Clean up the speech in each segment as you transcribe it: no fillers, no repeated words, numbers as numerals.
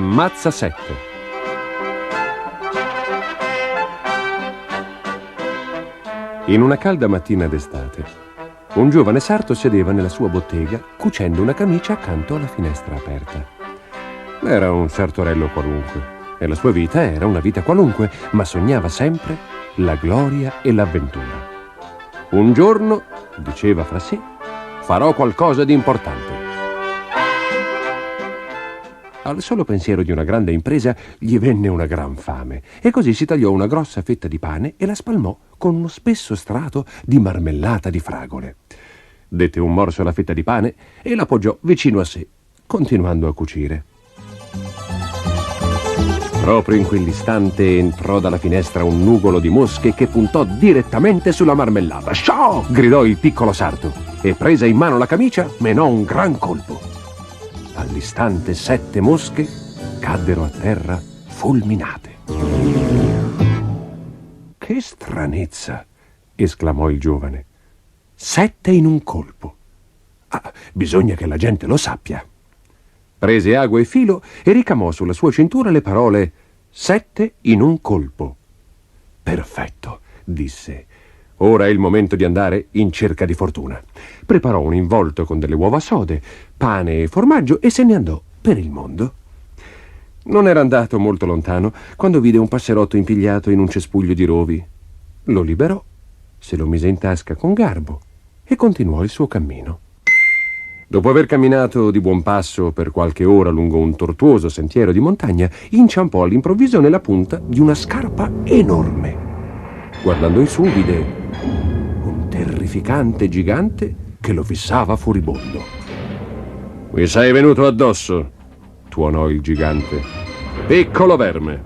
Ammazza 7. In una calda mattina d'estate, un giovane sarto sedeva nella sua bottega cucendo una camicia accanto alla finestra aperta. Era un sartorello qualunque e la sua vita era una vita qualunque, ma sognava sempre la gloria e l'avventura. Un giorno, diceva fra sé, farò qualcosa di importante. Al solo pensiero di una grande impresa gli venne una gran fame e così si tagliò una grossa fetta di pane e la spalmò con uno spesso strato di marmellata di fragole. Dette un morso alla fetta di pane e la appoggiò vicino a sé, continuando a cucire. Proprio in quell'istante entrò dalla finestra un nugolo di mosche che puntò direttamente sulla marmellata. «Sciò!» gridò il piccolo sarto e, presa in mano la camicia, menò un gran colpo. All'istante 7 mosche caddero a terra fulminate. «Che stranezza!» esclamò il giovane. 7 in un colpo. Bisogna che la gente lo sappia. Prese ago e filo e ricamò sulla sua cintura le parole 7 in un colpo. «Perfetto», disse. «Ora è il momento di andare in cerca di fortuna». Preparò un involto con delle uova sode, pane e formaggio e se ne andò per il mondo. Non era andato molto lontano quando vide un passerotto impigliato in un cespuglio di rovi. Lo liberò, se lo mise in tasca con garbo e continuò il suo cammino. Dopo aver camminato di buon passo per qualche ora lungo un tortuoso sentiero di montagna, inciampò all'improvviso nella punta di una scarpa enorme. Guardando in su vide un terrificante gigante che lo fissava furibondo. «Mi sei venuto addosso», tuonò il gigante. «Piccolo verme,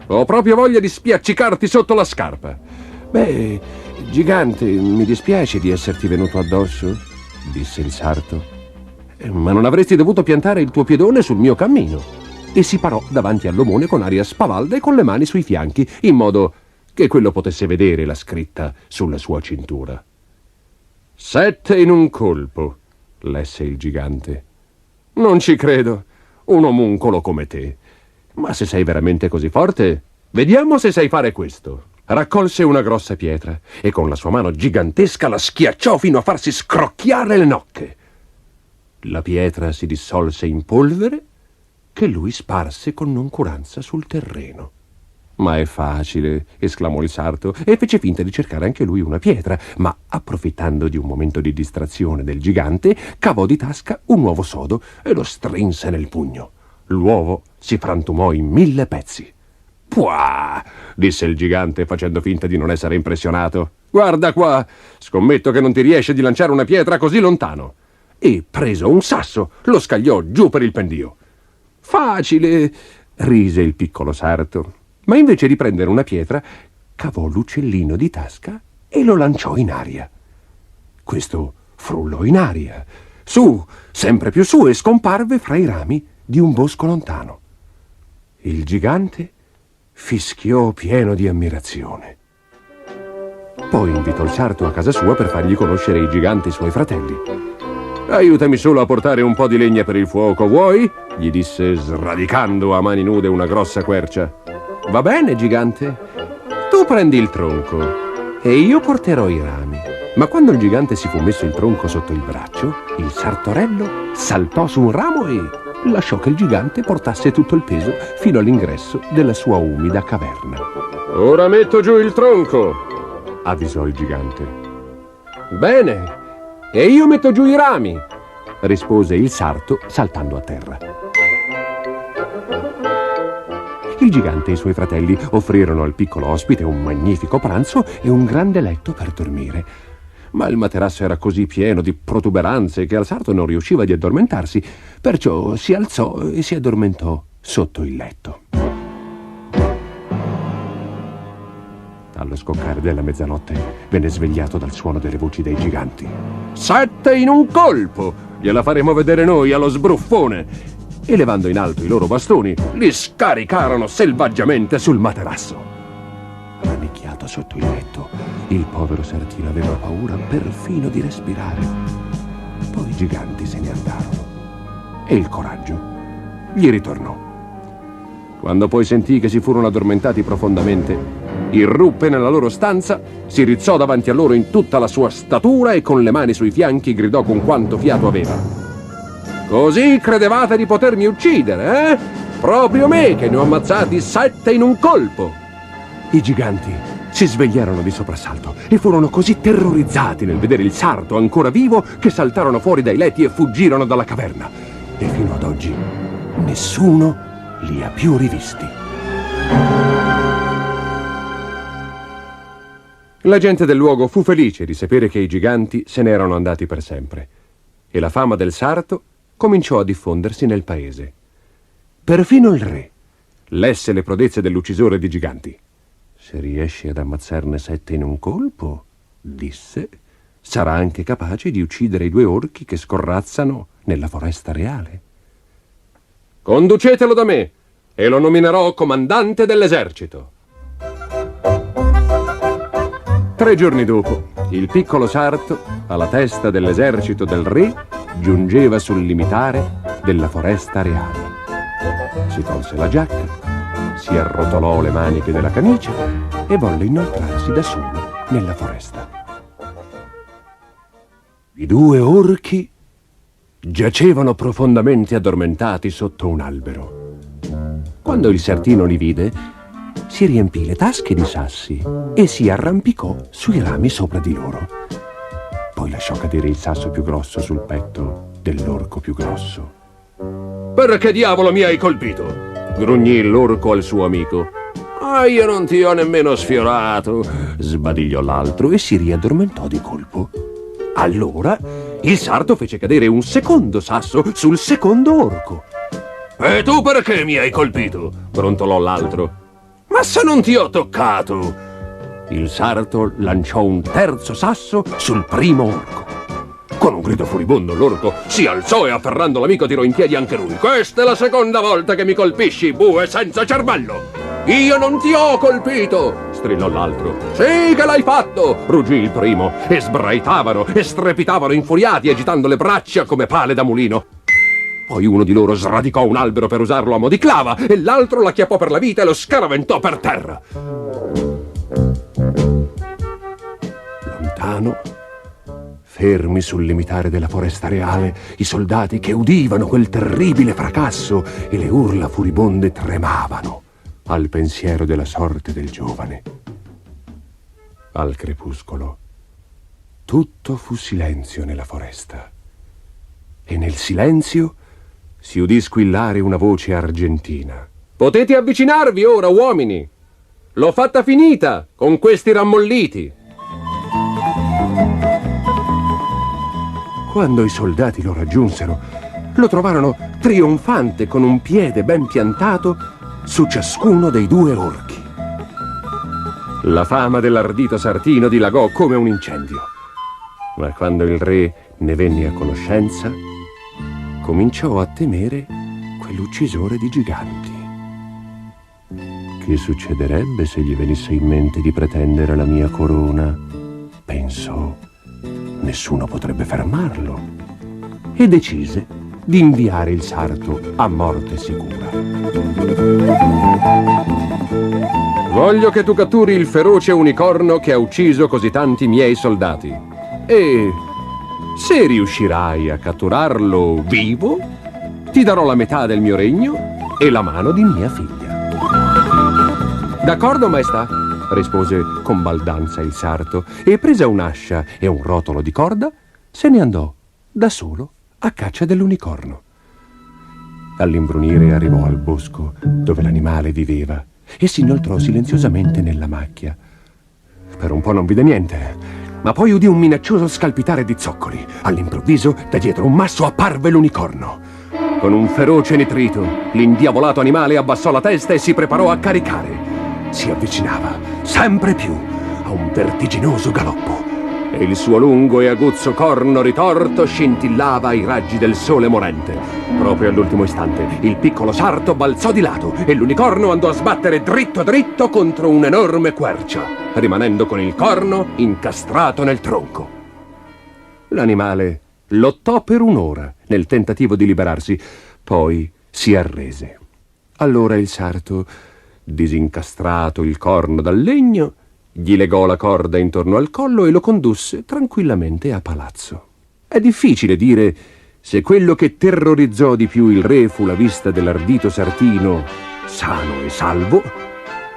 ho proprio voglia di spiaccicarti sotto la scarpa». «Beh, gigante, mi dispiace di esserti venuto addosso», disse il sarto. «Ma non avresti dovuto piantare il tuo piedone sul mio cammino». E si parò davanti all'omone con aria spavalda e con le mani sui fianchi, in modo che quello potesse vedere la scritta sulla sua cintura. 7 in un colpo, lesse il gigante. «Non ci credo, un omuncolo come te. Ma se sei veramente così forte, vediamo se sai fare questo». Raccolse una grossa pietra e con la sua mano gigantesca la schiacciò fino a farsi scrocchiare le nocche. La pietra si dissolse in polvere che lui sparse con noncuranza sul terreno. «Ma è facile», esclamò il sarto e fece finta di cercare anche lui una pietra, ma approfittando di un momento di distrazione del gigante, cavò di tasca un uovo sodo e lo strinse nel pugno. L'uovo si frantumò in 1000 pezzi. «Puah!» disse il gigante facendo finta di non essere impressionato. «Guarda qua, scommetto che non ti riesce di lanciare una pietra così lontano». E preso un sasso lo scagliò giù per il pendio. «Facile», rise il piccolo sarto, ma invece di prendere una pietra cavò l'uccellino di tasca e lo lanciò in aria. Questo frullò in aria, su, sempre più su, e scomparve fra i rami di un bosco lontano. Il gigante fischiò pieno di ammirazione. Poi invitò il sarto a casa sua per fargli conoscere i giganti suoi fratelli. «Aiutami solo a portare un po' di legna per il fuoco, vuoi?» gli disse, sradicando a mani nude una grossa quercia. «Va bene, gigante. Tu prendi il tronco e io porterò i rami». Ma quando il gigante si fu messo il tronco sotto il braccio, il sartorello saltò su un ramo e lasciò che il gigante portasse tutto il peso fino all'ingresso della sua umida caverna. «Ora metto giù il tronco», avvisò il gigante. «Bene, e io metto giù i rami», rispose il sarto saltando a terra. Il gigante e i suoi fratelli offrirono al piccolo ospite un magnifico pranzo e un grande letto per dormire. Ma il materasso era così pieno di protuberanze che al sarto non riusciva di addormentarsi, perciò si alzò e si addormentò sotto il letto. Allo scoccare della mezzanotte venne svegliato dal suono delle voci dei giganti. «7 in un colpo! Gliela faremo vedere noi allo sbruffone!» E levando in alto i loro bastoni, li scaricarono selvaggiamente sul materasso. Rannicchiato sotto il letto, il povero sartino aveva paura perfino di respirare. Poi i giganti se ne andarono e il coraggio gli ritornò. Quando poi sentì che si furono addormentati profondamente, irruppe nella loro stanza, si rizzò davanti a loro in tutta la sua statura e con le mani sui fianchi gridò con quanto fiato aveva: «Così credevate di potermi uccidere, eh? Proprio me, che ne ho ammazzati 7 in un colpo!» I giganti si svegliarono di soprassalto e furono così terrorizzati nel vedere il sarto ancora vivo che saltarono fuori dai letti e fuggirono dalla caverna. E fino ad oggi nessuno li ha più rivisti. La gente del luogo fu felice di sapere che i giganti se n'erano andati per sempre e la fama del sarto cominciò a diffondersi nel paese. Perfino il re lesse le prodezze dell'uccisore di giganti. «Se riesci ad ammazzarne 7 in un colpo», disse, «sarà anche capace di uccidere i 2 orchi che scorrazzano nella foresta reale». «Conducetelo da me e lo nominerò comandante dell'esercito». 3 giorni dopo, il piccolo sarto, alla testa dell'esercito del re, giungeva sul limitare della foresta reale. Si tolse la giacca, si arrotolò le maniche della camicia e volle inoltrarsi da solo nella foresta. I 2 orchi giacevano profondamente addormentati sotto un albero. Quando il sartino li vide, si riempì le tasche di sassi e si arrampicò sui rami sopra di loro. Poi lasciò cadere il sasso più grosso sul petto dell'orco più grosso. «Perché diavolo mi hai colpito?» grugnì l'orco al suo amico. «Ah, io non ti ho nemmeno sfiorato», sbadigliò l'altro e si riaddormentò di colpo. Allora il sarto fece cadere un secondo sasso sul secondo orco. «E tu perché mi hai colpito?» brontolò l'altro. «Ma se non ti ho toccato!» Il sarto lanciò un terzo sasso sul primo orco. Con un grido furibondo l'orco si alzò e afferrando l'amico tirò in piedi anche lui. «Questa è la seconda volta che mi colpisci, bue senza cervello!» «Io non ti ho colpito!» strillò l'altro. «Sì che l'hai fatto!» ruggì il primo e sbraitavano e strepitavano infuriati agitando le braccia come pale da mulino. Poi uno di loro sradicò un albero per usarlo a mo' di clava e l'altro l'acchiappò per la vita e lo scaraventò per terra. Lontano, fermi sul limitare della foresta reale, i soldati che udivano quel terribile fracasso e le urla furibonde tremavano al pensiero della sorte del giovane. Al crepuscolo, tutto fu silenzio nella foresta e nel silenzio si udì squillare una voce argentina. «Potete avvicinarvi ora, uomini! L'ho fatta finita con questi rammolliti!» Quando i soldati lo raggiunsero, lo trovarono trionfante con un piede ben piantato su ciascuno dei 2 orchi. La fama dell'ardito sartino dilagò come un incendio, ma quando il re ne venne a conoscenza, cominciò a temere quell'uccisore di giganti. Che succederebbe se gli venisse in mente di pretendere la mia corona? Pensò. Nessuno potrebbe fermarlo. E decise di inviare il sarto a morte sicura. «Voglio che tu catturi il feroce unicorno che ha ucciso così tanti miei soldati. E se riuscirai a catturarlo vivo, ti darò la metà del mio regno e la mano di mia figlia». «D'accordo, maestà», rispose con baldanza il sarto, e presa un'ascia e un rotolo di corda, se ne andò da solo a caccia dell'unicorno. All'imbrunire arrivò al bosco dove l'animale viveva e si inoltrò silenziosamente nella macchia. Per un po' non vide niente, ma poi udì un minaccioso scalpitare di zoccoli. All'improvviso, da dietro un masso apparve l'unicorno. Con un feroce nitrito, l'indiavolato animale abbassò la testa e si preparò a caricare. Si avvicinava sempre più a un vertiginoso galoppo e il suo lungo e aguzzo corno ritorto scintillava ai raggi del sole morente. Proprio all'ultimo istante il piccolo sarto balzò di lato e l'unicorno andò a sbattere dritto dritto contro un'enorme quercia, rimanendo con il corno incastrato nel tronco. L'animale lottò per un'ora nel tentativo di liberarsi, poi si arrese. Allora il sarto, disincastrato il corno dal legno, gli legò la corda intorno al collo e lo condusse tranquillamente a palazzo. È difficile dire se quello che terrorizzò di più il re fu la vista dell'ardito sartino sano e salvo,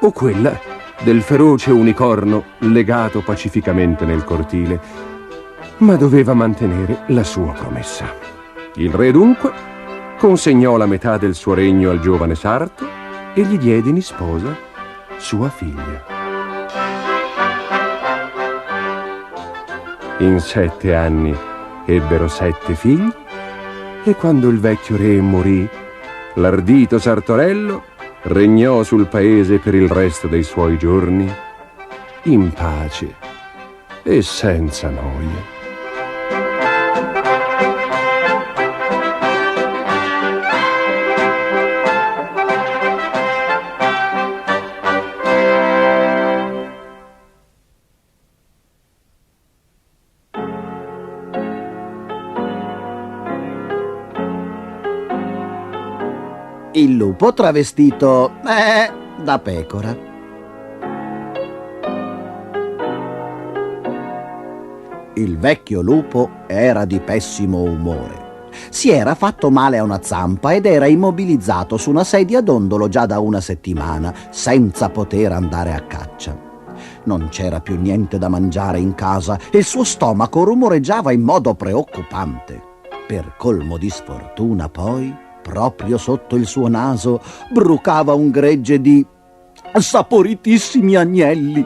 o quella del feroce unicorno legato pacificamente nel cortile, ma doveva mantenere la sua promessa. Il re dunque consegnò la metà del suo regno al giovane sarto e gli diede in sposa sua figlia. In 7 anni ebbero 7 figli e quando il vecchio re morì, l'ardito Sartorello regnò sul paese per il resto dei suoi giorni in pace e senza noie. Il lupo travestito da pecora. Il vecchio lupo era di pessimo umore. Si era fatto male a una zampa ed era immobilizzato su una sedia a dondolo già da una settimana, senza poter andare a caccia. Non c'era più niente da mangiare in casa e il suo stomaco rumoreggiava in modo preoccupante. Per colmo di sfortuna, poi, proprio sotto il suo naso brucava un gregge di saporitissimi agnelli.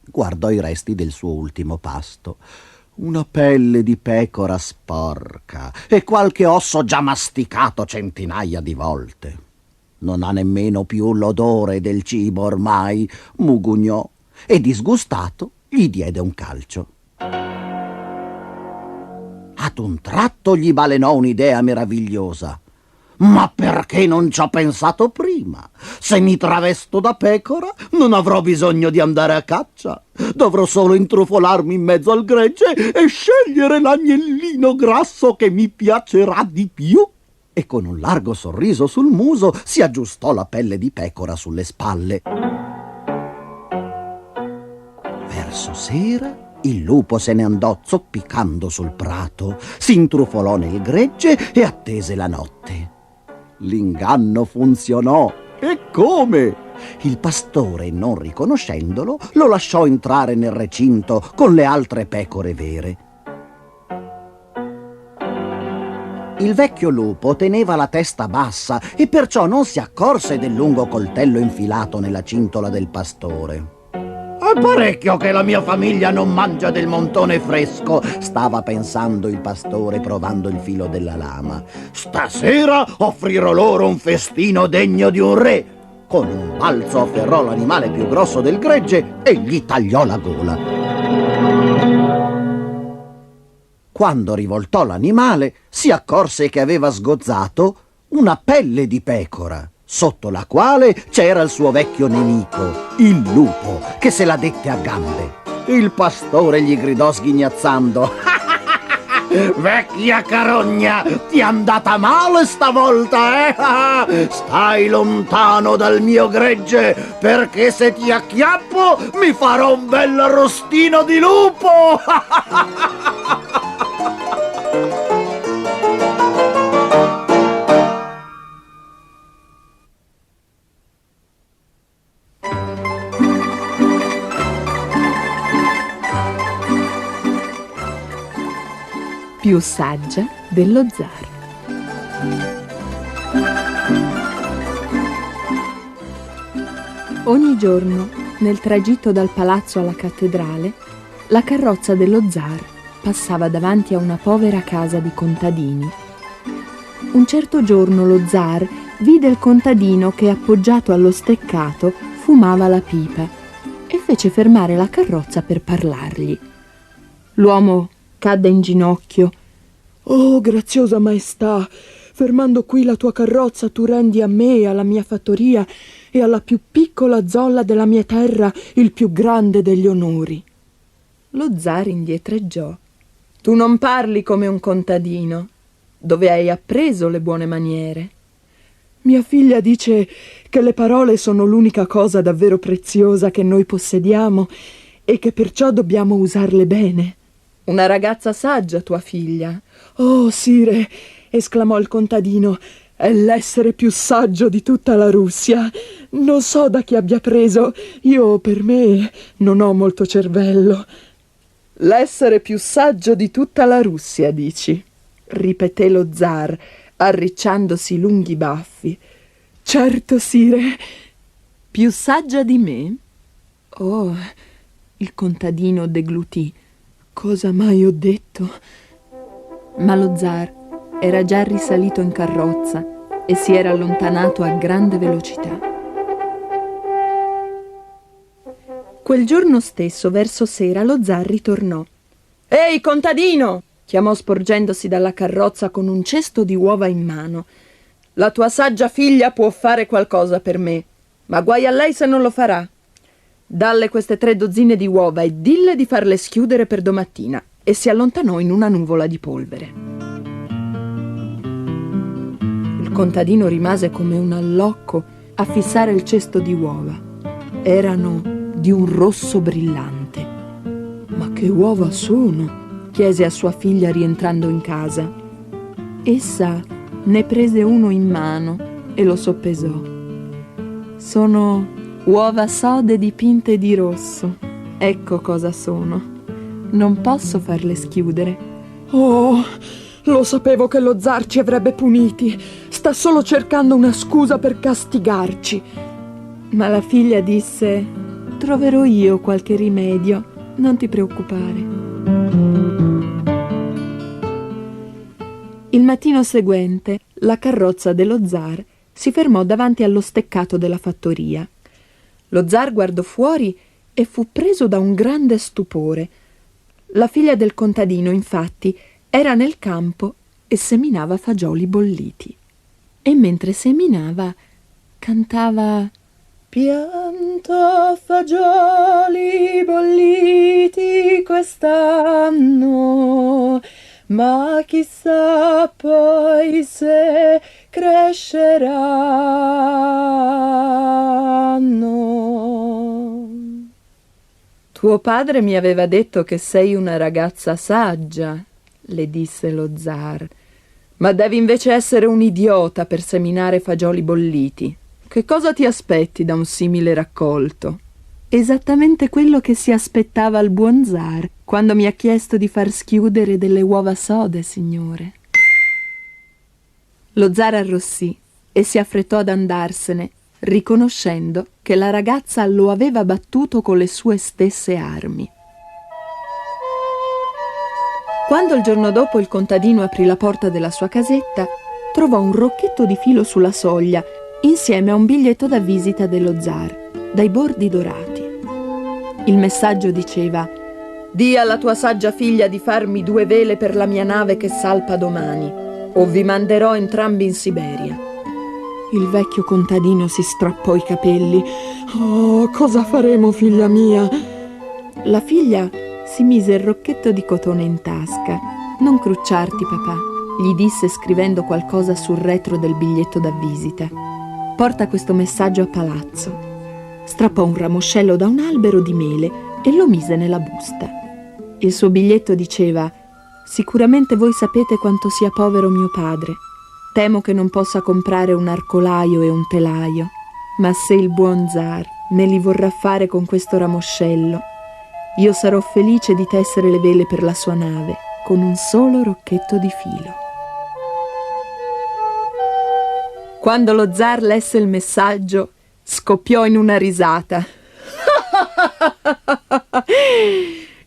Guardò i resti del suo ultimo pasto. Una pelle di pecora sporca e qualche osso già masticato centinaia di volte. Non ha nemmeno più l'odore del cibo ormai, mugugnò e disgustato gli diede un calcio. Ad un tratto gli balenò un'idea meravigliosa. Ma perché non ci ho pensato prima? Se mi travesto da pecora non avrò bisogno di andare a caccia. Dovrò solo intrufolarmi in mezzo al gregge e scegliere l'agnellino grasso che mi piacerà di più. E con un largo sorriso sul muso si aggiustò la pelle di pecora sulle spalle. Verso sera il lupo se ne andò zoppicando sul prato, si intrufolò nel gregge e attese la notte. L'inganno funzionò. E come? Il pastore, non riconoscendolo, lo lasciò entrare nel recinto con le altre pecore vere. Il vecchio lupo teneva la testa bassa e perciò non si accorse del lungo coltello infilato nella cintola del pastore. «È parecchio che la mia famiglia non mangia del montone fresco», stava pensando il pastore provando il filo della lama. «Stasera offrirò loro un festino degno di un re». Con un balzo afferrò l'animale più grosso del gregge e gli tagliò la gola. Quando rivoltò l'animale, si accorse che aveva sgozzato una pelle di pecora, sotto la quale c'era il suo vecchio nemico, il lupo, che se la dette a gambe. Il pastore gli gridò sghignazzando: «Vecchia carogna, ti è andata male stavolta, eh? Stai lontano dal mio gregge, perché se ti acchiappo mi farò un bel arrostino di lupo!» Più saggia dello zar. Ogni giorno, nel tragitto dal palazzo alla cattedrale, la carrozza dello zar passava davanti a una povera casa di contadini. Un certo giorno lo zar vide il contadino che, appoggiato allo steccato, fumava la pipa e fece fermare la carrozza per parlargli. L'uomo cadde in ginocchio. «Oh, graziosa maestà, fermando qui la tua carrozza tu rendi a me e alla mia fattoria e alla più piccola zolla della mia terra il più grande degli onori». Lo zar indietreggiò. «Tu non parli come un contadino. dove hai appreso le buone maniere? Mia figlia dice che le parole sono l'unica cosa davvero preziosa che noi possediamo e che perciò dobbiamo usarle bene. Una ragazza saggia, tua figlia. Oh, sire, esclamò il contadino, è l'essere più saggio di tutta la Russia. Non so da chi abbia preso. Io, per me, non ho molto cervello. L'essere più saggio di tutta la Russia, dici? Ripeté lo zar, arricciandosi i lunghi baffi. Certo, sire. Più saggia di me? Oh, il contadino deglutì. Cosa mai ho detto? Ma lo zar era già risalito in carrozza e si era allontanato a grande velocità. Quel giorno stesso, verso sera, lo zar ritornò. «Ehi, contadino!» chiamò sporgendosi dalla carrozza con un cesto di uova in mano. «La tua saggia figlia può fare qualcosa per me, ma guai a lei se non lo farà. Dalle queste 3 dozzine di uova e dille di farle schiudere per domattina». E si allontanò in una nuvola di polvere. Il contadino rimase come un allocco a fissare il cesto di uova. Erano di un rosso brillante. «Ma che uova sono?» chiese a sua figlia rientrando in casa. Essa ne prese uno in mano e lo soppesò. «Sono uova sode dipinte di rosso. Ecco cosa sono. Non posso farle schiudere». Oh, lo sapevo che lo zar ci avrebbe puniti. Sta solo cercando una scusa per castigarci. Ma la figlia disse: «Troverò io qualche rimedio, non ti preoccupare». Il mattino seguente, la carrozza dello zar si fermò davanti allo steccato della fattoria. Lo zar guardò fuori e fu preso da un grande stupore. La figlia del contadino, infatti, era nel campo e seminava fagioli bolliti. E mentre seminava, cantava: «Pianto fagioli bolliti quest'anno, ma chissà poi se cresceranno». «Tuo padre mi aveva detto che sei una ragazza saggia», le disse lo zar, «ma devi invece essere un idiota per seminare fagioli bolliti. Che cosa ti aspetti da un simile raccolto?» Esattamente quello che si aspettava il buon zar quando mi ha chiesto di far schiudere delle uova sode, signore. Lo zar arrossì e si affrettò ad andarsene, riconoscendo che la ragazza lo aveva battuto con le sue stesse armi. Quando il giorno dopo il contadino aprì la porta della sua casetta, trovò un rocchetto di filo sulla soglia insieme a un biglietto da visita dello zar, dai bordi dorati. Il messaggio diceva: «Dì alla tua saggia figlia di farmi 2 vele per la mia nave che salpa domani, o vi manderò entrambi in Siberia». Il vecchio contadino si strappò i capelli. «Oh, cosa faremo, figlia mia?» La figlia si mise il rocchetto di cotone in tasca. «Non crucciarti, papà», gli disse scrivendo qualcosa sul retro del biglietto da visita. «Porta questo messaggio a palazzo». Strappò un ramoscello da un albero di mele e lo mise nella busta. Il suo biglietto diceva: «Sicuramente voi sapete quanto sia povero mio padre. Temo che non possa comprare un arcolaio e un telaio, ma se il buon zar me li vorrà fare con questo ramoscello, io sarò felice di tessere le vele per la sua nave con un solo rocchetto di filo». Quando lo zar lesse il messaggio, scoppiò in una risata.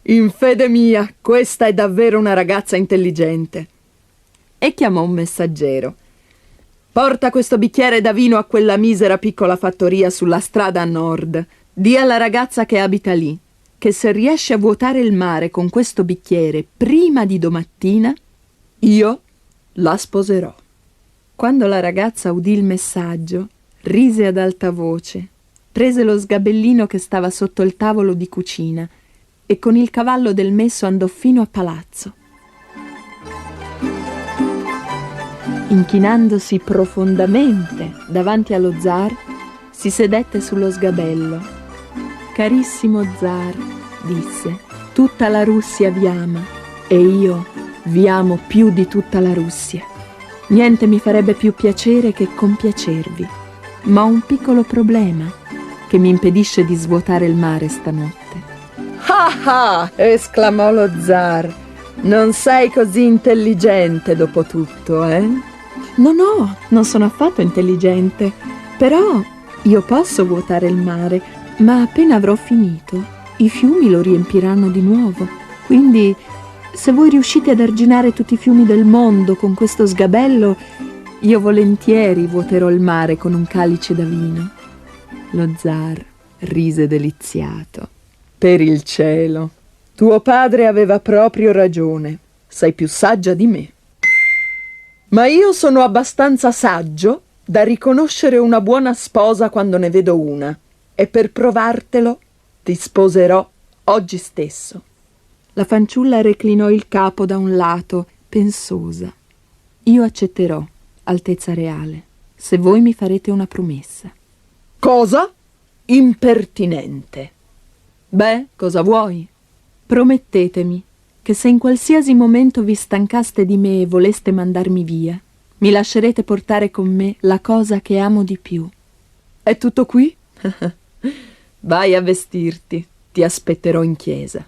«In fede mia, questa è davvero una ragazza intelligente». E chiamò un messaggero. «Porta questo bicchiere da vino a quella misera piccola fattoria sulla strada a nord. Dì alla ragazza che abita lì che se riesce a vuotare il mare con questo bicchiere prima di domattina, io la sposerò». Quando la ragazza udì il messaggio, rise ad alta voce, prese lo sgabellino che stava sotto il tavolo di cucina e con il cavallo del messo andò fino a palazzo. Inchinandosi profondamente davanti allo zar, si sedette sullo sgabello. «Carissimo zar», disse, «tutta la Russia vi ama e io vi amo più di tutta la Russia. Niente mi farebbe più piacere che compiacervi, ma ho un piccolo problema che mi impedisce di svuotare il mare stanotte». Ah ah! Esclamò lo zar. Non sei così intelligente dopo tutto, eh? No, non sono affatto intelligente, però io posso vuotare il mare, ma appena avrò finito, i fiumi lo riempiranno di nuovo. Quindi, se voi riuscite ad arginare tutti i fiumi del mondo con questo sgabello, io volentieri vuoterò il mare con un calice da vino. Lo zar rise deliziato. Per il cielo, tuo padre aveva proprio ragione. Sei più saggia di me. Ma io sono abbastanza saggio da riconoscere una buona sposa quando ne vedo una. E per provartelo ti sposerò oggi stesso. La fanciulla reclinò il capo da un lato, pensosa. Io accetterò, Altezza Reale, se voi mi farete una promessa. Cosa? Impertinente. Beh, cosa vuoi? Promettetemi che se in qualsiasi momento vi stancaste di me e voleste mandarmi via, mi lascerete portare con me la cosa che amo di più. È tutto qui? Vai a vestirti, ti aspetterò in chiesa.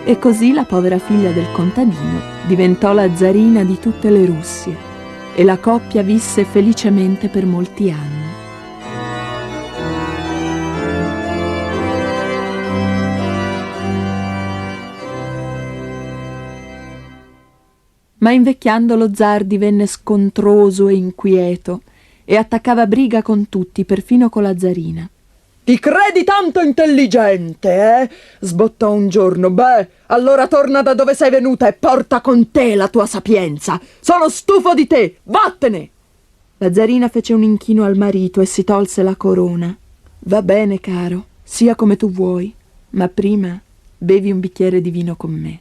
E così la povera figlia del contadino diventò la zarina di tutte le Russie e la coppia visse felicemente per molti anni. Ma invecchiando lo zar divenne scontroso e inquieto e attaccava briga con tutti, perfino con la zarina. Ti credi tanto intelligente, eh? Sbottò un giorno. Beh, allora torna da dove sei venuta e porta con te la tua sapienza. Sono stufo di te, vattene! La zarina fece un inchino al marito e si tolse la corona. Va bene, caro, sia come tu vuoi, ma prima bevi un bicchiere di vino con me.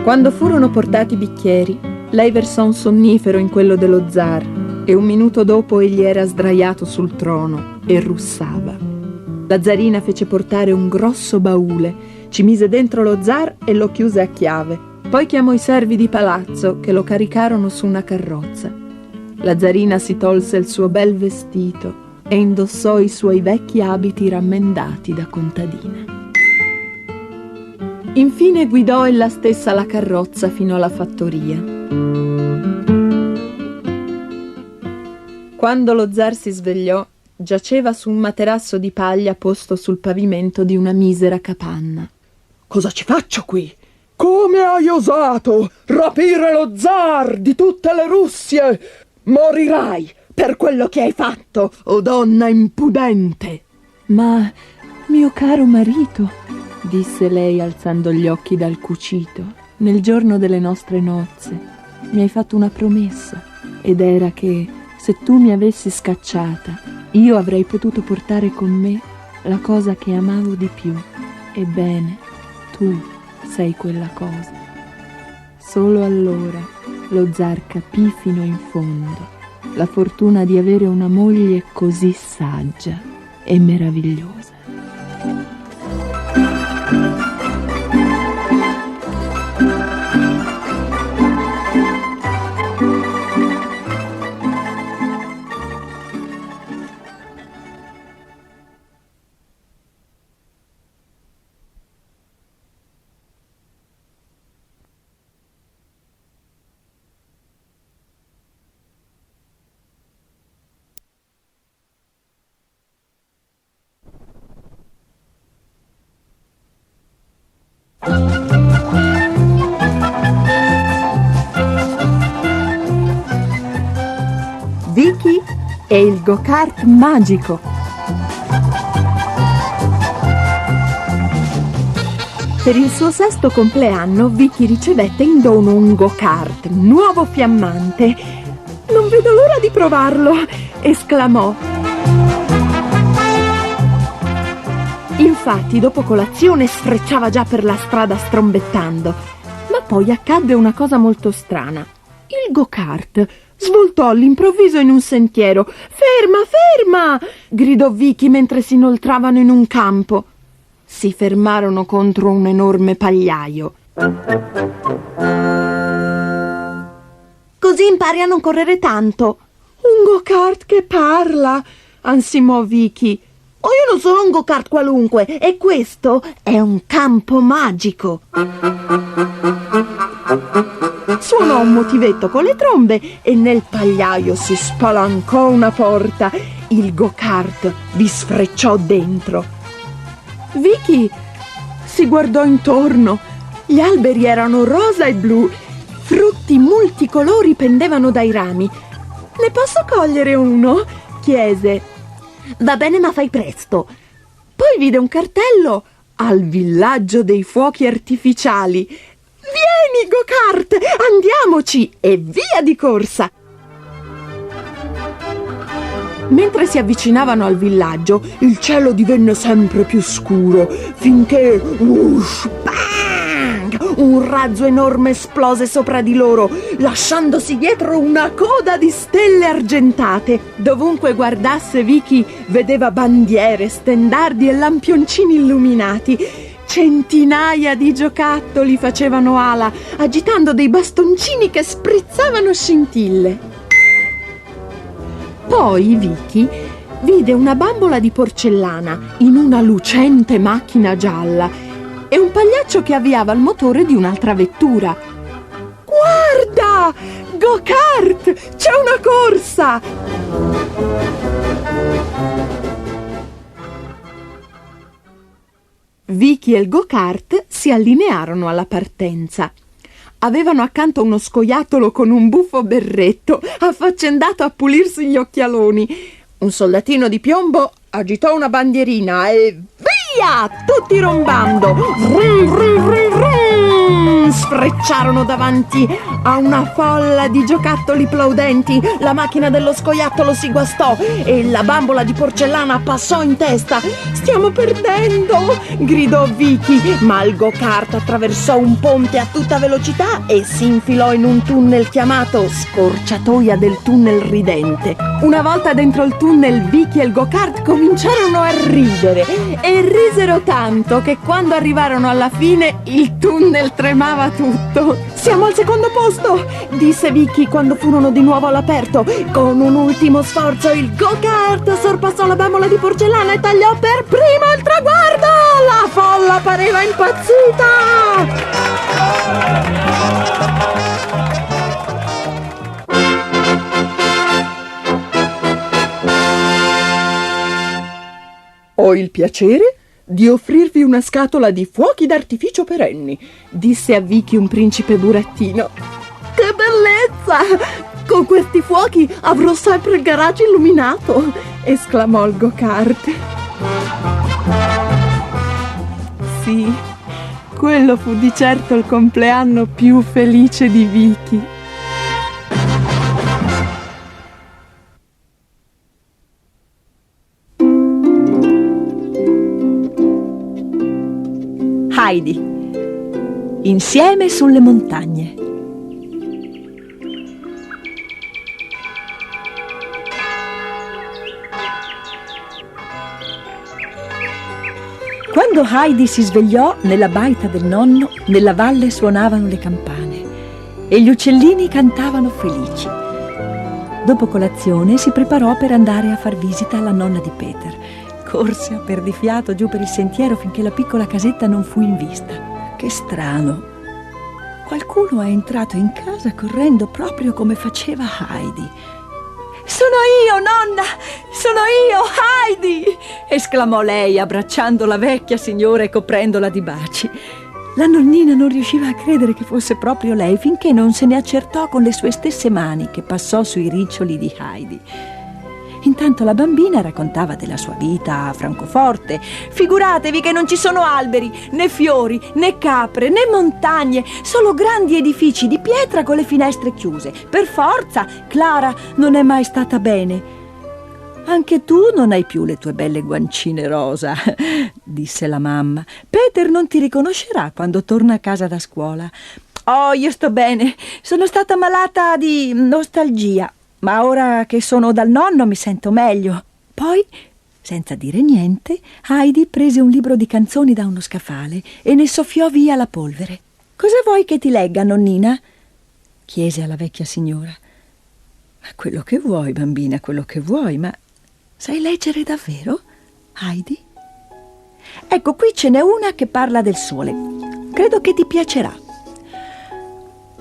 Quando furono portati i bicchieri, lei versò un sonnifero in quello dello zar e un minuto dopo egli era sdraiato sul trono e russava. La zarina fece portare un grosso baule, ci mise dentro lo zar e lo chiuse a chiave. Poi chiamò i servi di palazzo che lo caricarono su una carrozza. La zarina si tolse il suo bel vestito e indossò i suoi vecchi abiti rammendati da contadina. Infine guidò ella stessa la carrozza fino alla fattoria. Quando lo zar si svegliò, giaceva su un materasso di paglia posto sul pavimento di una misera capanna. Cosa ci faccio qui? Come hai osato rapire lo zar di tutte le Russie? Morirai per quello che hai fatto, o donna impudente! Ma, mio caro marito, disse lei alzando gli occhi dal cucito, nel giorno delle nostre nozze, mi hai fatto una promessa, ed era che, se tu mi avessi scacciata, io avrei potuto portare con me la cosa che amavo di più. Ebbene, tu sei quella cosa. Solo allora lo zar capì fino in fondo la fortuna di avere una moglie così saggia e meravigliosa. Vicky e il go-kart magico. Per il suo 6° compleanno Vicky ricevette in dono un go-kart nuovo fiammante. Non vedo l'ora di provarlo, esclamò. Infatti, dopo colazione sfrecciava già per la strada strombettando. Ma poi accadde una cosa molto strana. Il go-kart svoltò all'improvviso in un sentiero. «Ferma, ferma!» gridò Vicky mentre si inoltravano in un campo. Si fermarono contro un enorme pagliaio. «Così impari a non correre tanto». Un go-kart che parla, ansimò Vicky. «Oh, io non sono un go-kart qualunque, e questo è un campo magico». Suonò un motivetto con le trombe e nel pagliaio si spalancò una porta. Il go-kart vi sfrecciò dentro. Vicky si guardò intorno. Gli alberi erano rosa e blu. Frutti multicolori pendevano dai rami. «Ne posso cogliere uno?» chiese. «Va bene, ma fai presto». Poi vide un cartello: «Al villaggio dei fuochi artificiali». «Vieni, go-kart, andiamoci!» e via di corsa. Mentre si avvicinavano al villaggio, il cielo divenne sempre più scuro, finché un razzo enorme esplose sopra di loro, lasciandosi dietro una coda di stelle argentate. Dovunque guardasse Vicky vedeva bandiere, stendardi e lampioncini illuminati. Centinaia di giocattoli facevano ala, agitando dei bastoncini che sprizzavano scintille. Poi Vicky vide una bambola di porcellana in una lucente macchina gialla e un pagliaccio che avviava il motore di un'altra vettura. «Guarda! Go-kart! C'è una corsa!» Vicky e il go-kart si allinearono alla partenza. Avevano accanto uno scoiattolo con un buffo berretto, affaccendato a pulirsi gli occhialoni. Un soldatino di piombo agitò una bandierina e via! Tutti rombando! Vrum, vrum, vrum, vrum! Sfrecciarono davanti a una folla di giocattoli plaudenti. La macchina dello scoiattolo si guastò e la bambola di porcellana passò in testa. «Stiamo perdendo!» gridò Vicky, ma il go-kart attraversò un ponte a tutta velocità e si infilò in un tunnel chiamato scorciatoia del tunnel ridente. Una volta dentro il tunnel, Vicky e il go-kart cominciarono a ridere e risero tanto che quando arrivarono alla fine il tunnel tremava tutto. «Siamo al secondo posto!» disse Vicky quando furono di nuovo all'aperto. Con un ultimo sforzo il go-kart sorpassò la bambola di porcellana e tagliò per primo il traguardo. La folla pareva impazzita. «Ho il piacere di offrirvi una scatola di fuochi d'artificio perenni», disse a Vicky un principe burattino. «Che bellezza! Con questi fuochi avrò sempre il garage illuminato!» esclamò il go-kart. Sì, quello fu di certo il compleanno più felice di Vicky. Heidi. Insieme sulle montagne. Quando Heidi si svegliò nella baita del nonno, nella valle suonavano le campane e gli uccellini cantavano felici. Dopo colazione si preparò per andare a far visita alla nonna di Peter. Corse a perdifiato giù per il sentiero finché la piccola casetta non fu in vista. Che strano! Qualcuno è entrato in casa correndo proprio come faceva Heidi. «Sono io, nonna! Sono io, Heidi!» esclamò lei, abbracciando la vecchia signora e coprendola di baci. La nonnina non riusciva a credere che fosse proprio lei finché non se ne accertò con le sue stesse mani che passò sui riccioli di Heidi. Intanto la bambina raccontava della sua vita a Francoforte. «Figuratevi che non ci sono alberi, né fiori, né capre, né montagne, solo grandi edifici di pietra con le finestre chiuse. Per forza, Clara non è mai stata bene». Anche tu non hai più le tue belle guancine rosa, disse la mamma. Peter non ti riconoscerà quando torna a casa da scuola. Oh, io sto bene. Sono stata malata di nostalgia, ma ora che sono dal nonno mi sento meglio. Poi, senza dire niente, Heidi prese un libro di canzoni da uno scaffale e ne soffiò via la polvere. Cosa vuoi che ti legga, nonnina? Chiese alla vecchia signora. Quello che vuoi, bambina, quello che vuoi, ma sai leggere davvero, Heidi? Ecco, qui ce n'è una che parla del sole. Credo che ti piacerà.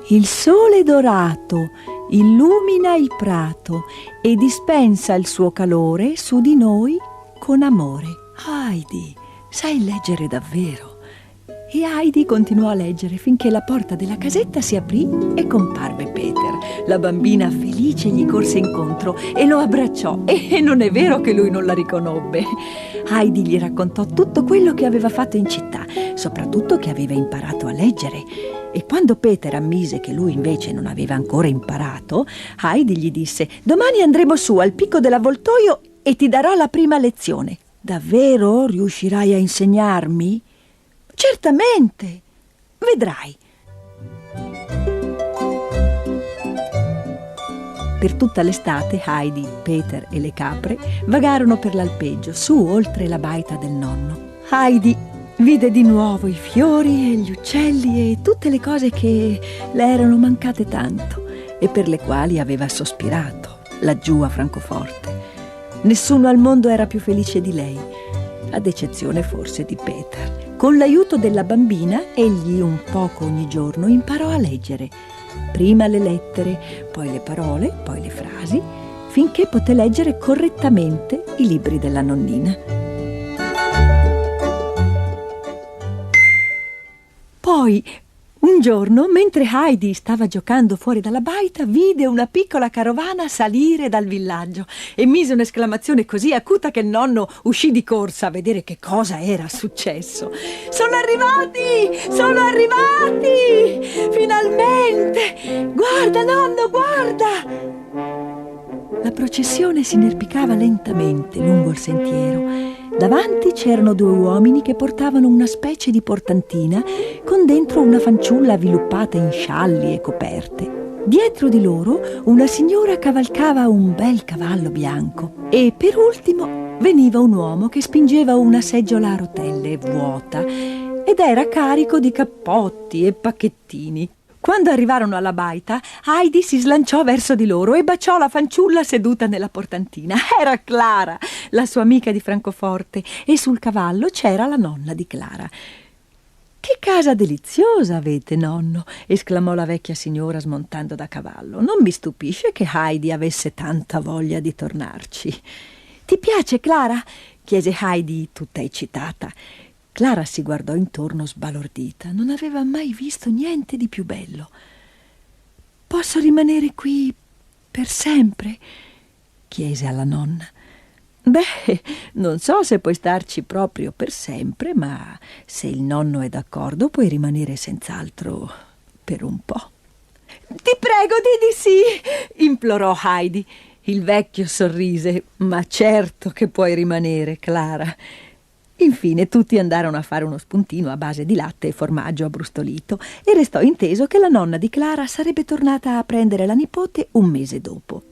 Il sole dorato illumina il prato e dispensa il suo calore su di noi con amore. Heidi, sai leggere davvero? E Heidi continuò a leggere finché la porta della casetta si aprì e comparve Peter. La bambina felice gli corse incontro e lo abbracciò, e non è vero che lui non la riconobbe. Heidi gli raccontò tutto quello che aveva fatto in città, soprattutto che aveva imparato a leggere. E quando Peter ammise che lui invece non aveva ancora imparato, Heidi gli disse: «Domani andremo su al picco dell'avvoltoio e ti darò la prima lezione. Davvero riuscirai a insegnarmi?» «Certamente, vedrai». Per tutta l'estate Heidi, Peter e le capre vagarono per l'alpeggio, su oltre la baita del nonno. Heidi vide di nuovo i fiori e gli uccelli e tutte le cose che le erano mancate tanto e per le quali aveva sospirato laggiù a Francoforte. Nessuno al mondo era più felice di lei, ad eccezione forse di Peter. Con l'aiuto della bambina, egli un poco ogni giorno imparò a leggere. Prima le lettere, poi le parole, poi le frasi, finché poté leggere correttamente i libri della nonnina. Poi, un giorno, mentre Heidi stava giocando fuori dalla baita, vide una piccola carovana salire dal villaggio e mise un'esclamazione così acuta che il nonno uscì di corsa a vedere che cosa era successo. «Sono arrivati! Sono arrivati! Finalmente! Guarda, nonno, guarda!» La processione si inerpicava lentamente lungo il sentiero. Davanti c'erano due uomini che portavano una specie di portantina con dentro una fanciulla avviluppata in scialli e coperte. Dietro di loro una signora cavalcava un bel cavallo bianco e per ultimo veniva un uomo che spingeva una seggiola a rotelle vuota ed era carico di cappotti e pacchettini. Quando arrivarono alla baita, Heidi si slanciò verso di loro e baciò la fanciulla seduta nella portantina. Era Clara, la sua amica di Francoforte, e sul cavallo c'era la nonna di Clara. «Che casa deliziosa avete, nonno!» esclamò la vecchia signora smontando da cavallo. «Non mi stupisce che Heidi avesse tanta voglia di tornarci». «Ti piace, Clara?» chiese Heidi tutta eccitata. Clara si guardò intorno sbalordita. Non aveva mai visto niente di più bello. «Posso rimanere qui per sempre?» chiese alla nonna. «Beh, non so se puoi starci proprio per sempre, ma se il nonno è d'accordo puoi rimanere senz'altro per un po'». «Ti prego, di sì!» implorò Heidi. Il vecchio sorrise. «Ma certo che puoi rimanere, Clara». Infine tutti andarono a fare uno spuntino a base di latte e formaggio abbrustolito e restò inteso che la nonna di Clara sarebbe tornata a prendere la nipote un mese dopo.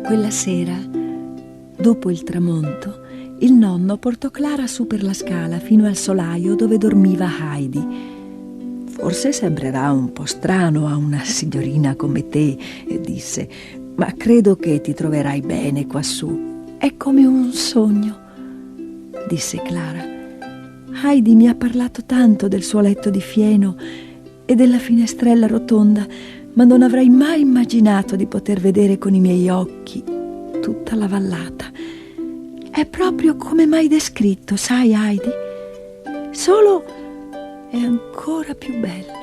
Quella sera, dopo il tramonto, il nonno portò Clara su per la scala fino al solaio dove dormiva Heidi. «Forse sembrerà un po' strano a una signorina come te», disse, «ma credo che ti troverai bene quassù». «È come un sogno», disse Clara. «Heidi mi ha parlato tanto del suo letto di fieno e della finestrella rotonda, ma non avrei mai immaginato di poter vedere con i miei occhi tutta la vallata. È proprio come m'hai descritto, sai, Heidi? Solo è ancora più bello.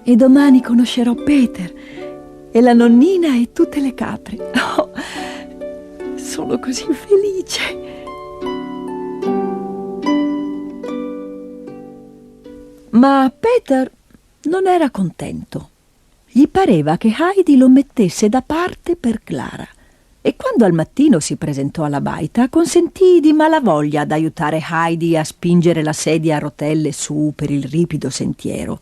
E domani conoscerò Peter e la nonnina e tutte le capre. Oh, sono così felice!» Ma Peter non era contento. gli pareva che Heidi lo mettesse da parte per Clara. E quando al mattino si presentò alla baita, consentì di malavoglia ad aiutare Heidi a spingere la sedia a rotelle su per il ripido sentiero.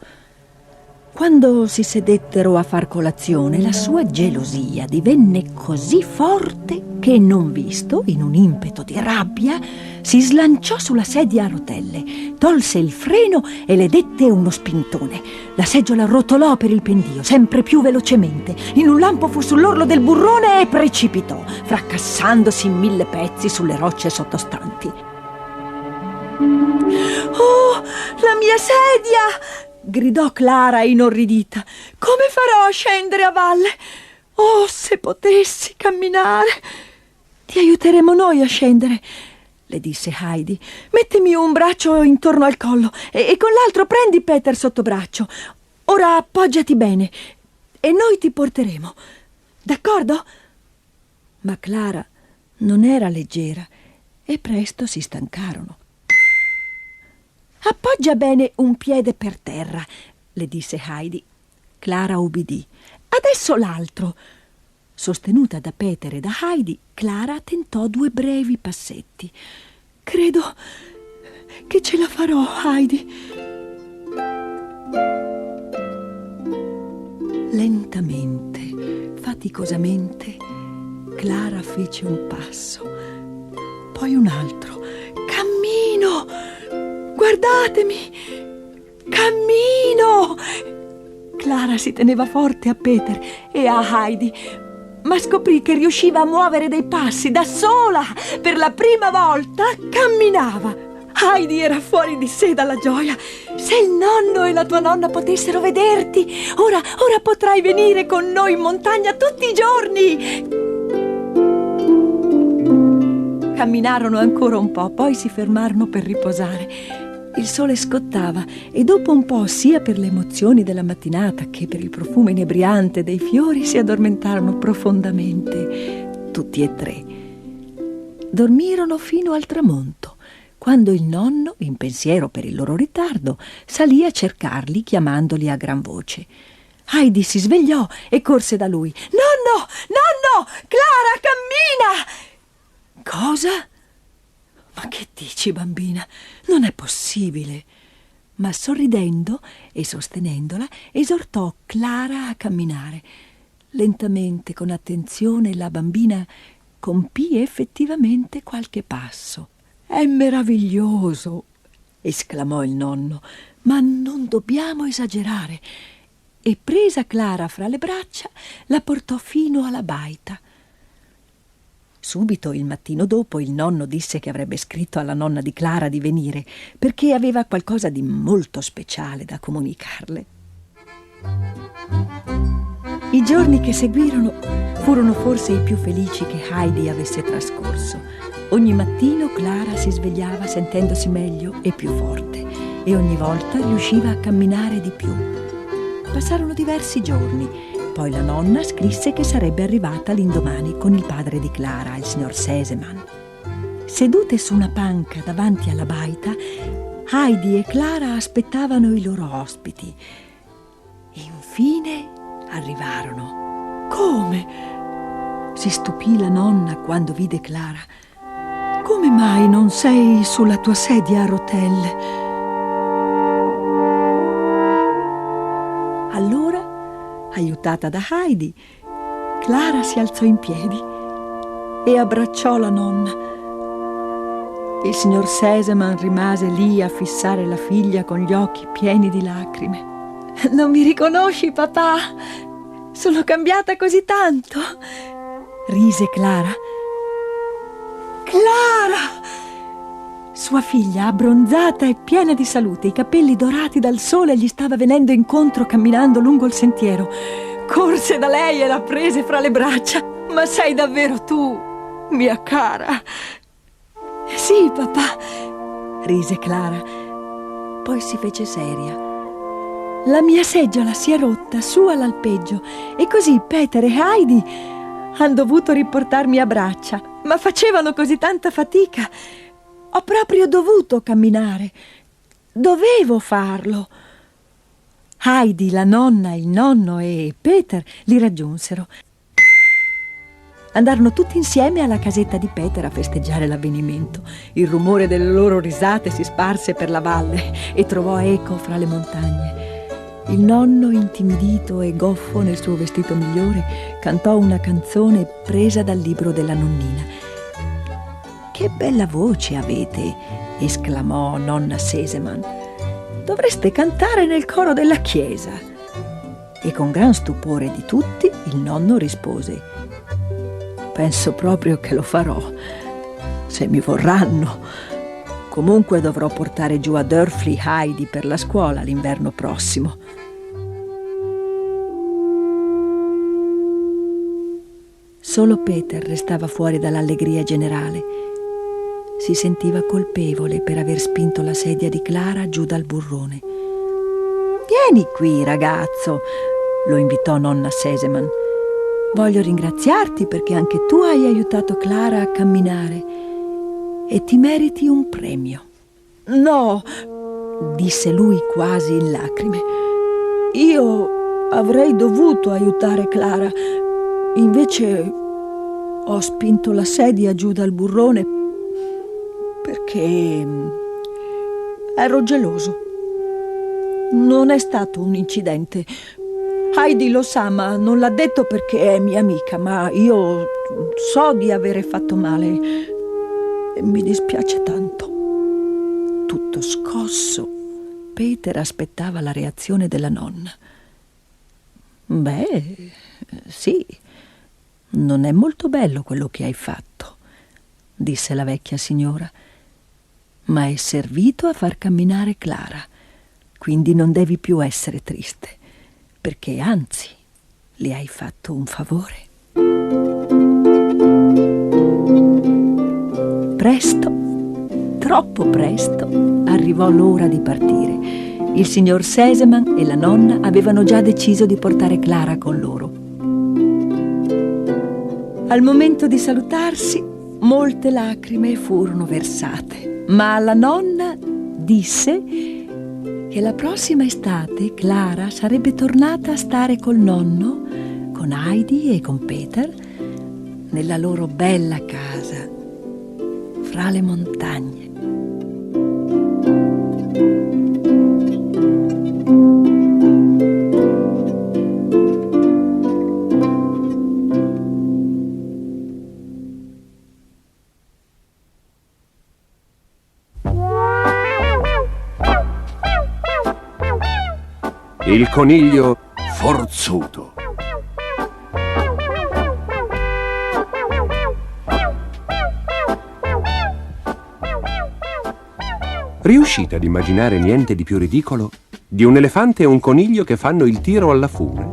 Quando si sedettero a far colazione, la sua gelosia divenne così forte che, non visto, in un impeto di rabbia, si slanciò sulla sedia a rotelle, tolse il freno e le dette uno spintone. La seggiola rotolò per il pendio, sempre più velocemente. In un lampo fu sull'orlo del burrone e precipitò, fracassandosi in 1000 pezzi sulle rocce sottostanti. «Oh, la mia sedia!» gridò Clara inorridita. «Come farò a scendere a valle? Oh, se potessi camminare!» «Ti aiuteremo noi a scendere», le disse Heidi. «Mettimi un braccio intorno al collo e con l'altro prendi Peter sotto braccio. Ora appoggiati bene e noi ti porteremo. D'accordo?» Ma Clara non era leggera e presto si stancarono. «Appoggia bene un piede per terra», le disse Heidi. Clara ubbidì. «Adesso l'altro». Sostenuta da Peter e da Heidi, Clara tentò 2 brevi passetti. «Credo che ce la farò, Heidi». Lentamente, faticosamente, Clara fece un passo, poi un altro. «Cammino! Guardatemi! Cammino!» Clara si teneva forte a Peter e a Heidi, ma scoprì che riusciva a muovere dei passi da sola. Per la prima volta camminava. Heidi era fuori di sé dalla gioia. «Se il nonno e la tua nonna potessero vederti! Ora potrai venire con noi in montagna tutti i giorni!» Camminarono ancora un po', poi si fermarono per riposare. Il sole scottava e dopo un po', sia per le emozioni della mattinata che per il profumo inebriante dei fiori, si addormentarono profondamente, tutti e 3. Dormirono fino al tramonto, quando il nonno, in pensiero per il loro ritardo, salì a cercarli chiamandoli a gran voce. Heidi si svegliò e corse da lui. «Nonno! Nonno! Clara, cammina!» «Cosa? Ma che dici, bambina? Non è possibile!» Ma sorridendo e sostenendola, esortò Clara a camminare. Lentamente, con attenzione, la bambina compì effettivamente qualche passo. «È meraviglioso!» esclamò il nonno. «Ma non dobbiamo esagerare!» E presa Clara fra le braccia, la portò fino alla baita. Subito, il mattino dopo, il nonno disse che avrebbe scritto alla nonna di Clara di venire, perché aveva qualcosa di molto speciale da comunicarle. I giorni che seguirono furono forse i più felici che Heidi avesse trascorso. Ogni mattino Clara si svegliava sentendosi meglio e più forte, e ogni volta riusciva a camminare di più. Passarono diversi giorni. Poi la nonna scrisse che sarebbe arrivata l'indomani con il padre di Clara, il signor Sesemann. Sedute su una panca davanti alla baita, Heidi e Clara aspettavano i loro ospiti. Infine arrivarono. «Come?» si stupì la nonna quando vide Clara. «Come mai non sei sulla tua sedia a rotelle?» Allora, aiutata da Heidi, Clara si alzò in piedi e abbracciò la nonna. Il signor Sesemann rise lì a fissare la figlia con gli occhi pieni di lacrime. «Non mi riconosci, papà? Sono cambiata così tanto!» rise Clara. «Clara!» Sua figlia, abbronzata e piena di salute, i capelli dorati dal sole, gli stava venendo incontro camminando lungo il sentiero. Corse da lei e la prese fra le braccia. «Ma sei davvero tu, mia cara?» «Sì, papà», rise Clara. Poi si fece seria. «La mia seggiola si è rotta su all'alpeggio e così Peter e Heidi hanno dovuto riportarmi a braccia, ma facevano così tanta fatica. Ho proprio dovuto camminare. Dovevo farlo». Heidi, la nonna, il nonno e Peter li raggiunsero. Andarono tutti insieme alla casetta di Peter a festeggiare l'avvenimento. Il rumore delle loro risate si sparse per la valle e trovò eco fra le montagne. Il nonno, intimidito e goffo nel suo vestito migliore, cantò una canzone presa dal libro della nonnina. «Che bella voce avete!» esclamò nonna Sesemann. «Dovreste cantare nel coro della chiesa!» E con gran stupore di tutti, il nonno rispose: «Penso proprio che lo farò, se mi vorranno. Comunque dovrò portare giù a Dörfli Heidi per la scuola l'inverno prossimo». Solo Peter restava fuori dall'allegria generale. Si sentiva colpevole per aver spinto la sedia di Clara giù dal burrone. «Vieni qui, ragazzo», lo invitò nonna Sesemann. «Voglio ringraziarti perché anche tu hai aiutato Clara a camminare e ti meriti un premio». «No», disse lui quasi in lacrime. «Io avrei dovuto aiutare Clara. Invece ho spinto la sedia giù dal burrone perché ero geloso. Non è stato un incidente. Heidi lo sa, ma non l'ha detto perché è mia amica, ma io so di avere fatto male e mi dispiace tanto». Tutto scosso, Peter aspettava la reazione della nonna. «Beh, sì, non è molto bello quello che hai fatto», disse la vecchia signora, «ma è servito a far camminare Clara, quindi non devi più essere triste, perché anzi le hai fatto un favore». Presto, troppo presto, arrivò l'ora di partire. Il signor Sesemann e la nonna avevano già deciso di portare Clara con loro. Al momento di salutarsi, molte lacrime furono versate, ma la nonna disse che la prossima estate Clara sarebbe tornata a stare col nonno, con Heidi e con Peter, nella loro bella casa fra le montagne. Il coniglio forzuto. Riuscite ad immaginare niente di più ridicolo di un elefante e un coniglio che fanno il tiro alla fune?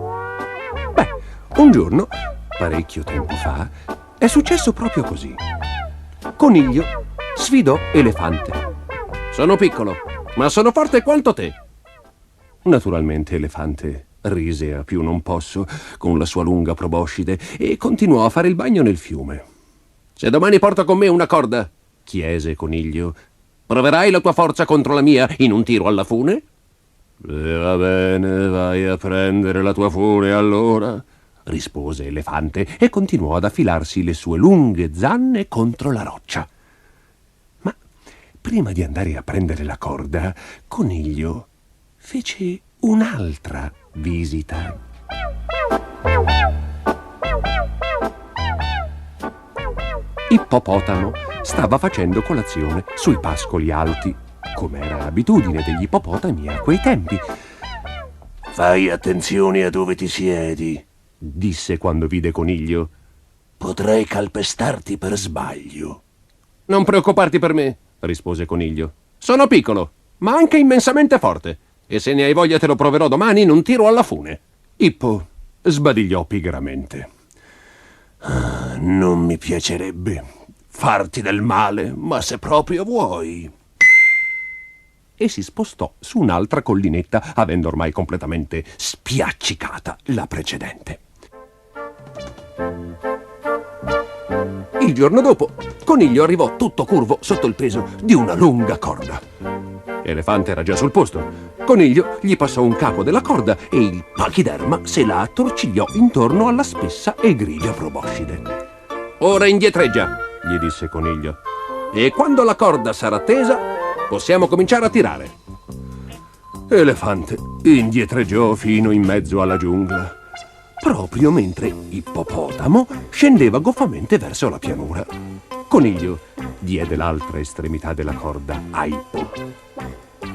Beh, un giorno, parecchio tempo fa, è successo proprio così. Coniglio sfidò elefante. «Sono piccolo, ma sono forte quanto te». Naturalmente Elefante rise a più non posso con la sua lunga proboscide e continuò a fare il bagno nel fiume. «Se domani porto con me una corda», chiese Coniglio, «proverai la tua forza contro la mia in un tiro alla fune?» «Va bene, vai a prendere la tua fune allora», rispose Elefante e continuò ad affilarsi le sue lunghe zanne contro la roccia. Ma prima di andare a prendere la corda, Coniglio fece un'altra visita. Ippopotamo stava facendo colazione sui pascoli alti, come era abitudine degli ippopotami a quei tempi. «Fai attenzione a dove ti siedi», disse quando vide Coniglio. «Potrei calpestarti per sbaglio». «Non preoccuparti per me», rispose Coniglio. «Sono piccolo, ma anche immensamente forte. E se ne hai voglia te lo proverò domani in un tiro alla fune». Ippo sbadigliò pigramente. «Non mi piacerebbe farti del male, ma se proprio vuoi». E si spostò su un'altra collinetta, avendo ormai completamente spiaccicata la precedente. Il giorno dopo, Coniglio arrivò tutto curvo sotto il peso di una lunga corda. Elefante era già sul posto Coniglio gli passò un capo della corda e il pachiderma se la attorcigliò intorno alla spessa e grigia proboscide. «Ora indietreggia», gli disse Coniglio, «e quando la corda sarà tesa possiamo cominciare a tirare». Elefante indietreggiò fino in mezzo alla giungla, proprio mentre Ippopotamo scendeva goffamente verso la pianura. Coniglio diede l'altra estremità della corda a Ippo.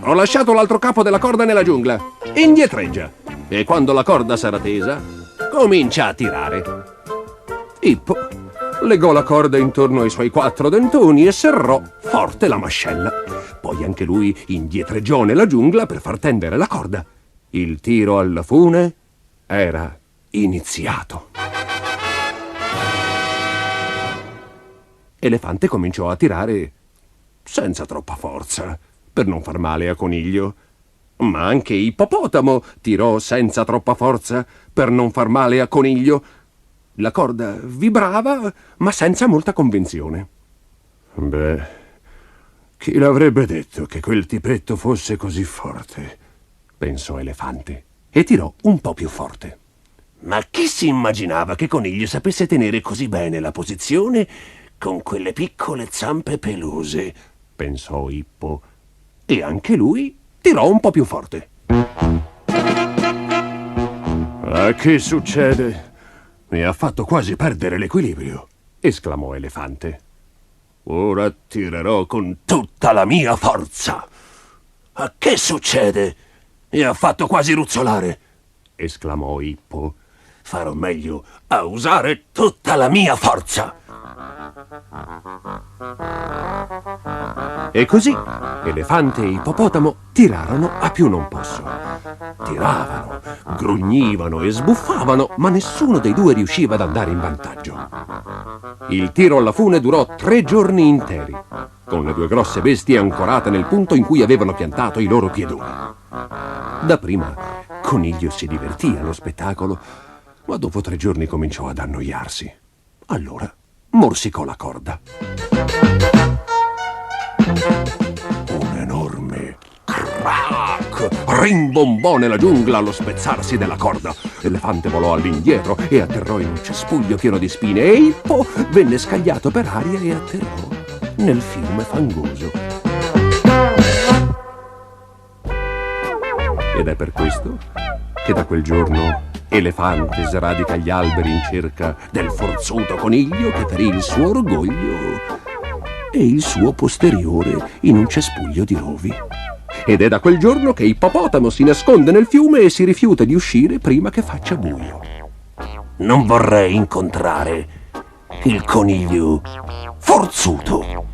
«Ho lasciato l'altro capo della corda nella giungla. Indietreggia. E quando la corda sarà tesa, comincia a tirare». Ippo legò la corda intorno ai suoi 4 dentoni e serrò forte la mascella. Poi anche lui indietreggiò nella giungla per far tendere la corda. Il tiro alla fune era iniziato. Elefante cominciò a tirare senza troppa forza, per non far male a Coniglio. Ma anche Ippopotamo tirò senza troppa forza, per non far male a Coniglio. La corda vibrava, ma senza molta convinzione. «Beh, chi l'avrebbe detto che quel tipetto fosse così forte?» pensò Elefante, e tirò un po' più forte. «Ma chi si immaginava che Coniglio sapesse tenere così bene la posizione con quelle piccole zampe pelose?» pensò Ippo, e anche lui tirò un po' più forte. «Ma che succede? Mi ha fatto quasi perdere l'equilibrio», esclamò Elefante. «Ora tirerò con tutta la mia forza». «Ma che succede? Mi ha fatto quasi ruzzolare», esclamò Ippo. «Farò meglio a usare tutta la mia forza». E così Elefante e Ippopotamo tirarono a più non posso. Tiravano, grugnivano e sbuffavano, ma nessuno dei due riusciva ad andare in vantaggio. Il tiro alla fune durò 3 giorni interi, con le 2 grosse bestie ancorate nel punto in cui avevano piantato i loro piedoni. Dapprima Coniglio si divertì allo spettacolo, ma dopo 3 giorni cominciò ad annoiarsi. Allora morsicò la corda. Un enorme crack rimbombò nella giungla allo spezzarsi della corda. Elefante volò all'indietro e atterrò in un cespuglio pieno di spine, e Ippo venne scagliato per aria e atterrò nel fiume fangoso. Ed è per questo che da quel giorno Elefante sradica gli alberi in cerca del forzuto coniglio che ferì il suo orgoglio e il suo posteriore in un cespuglio di rovi. Ed è da quel giorno che Ippopotamo si nasconde nel fiume e si rifiuta di uscire prima che faccia buio. Non vorrei incontrare il coniglio forzuto.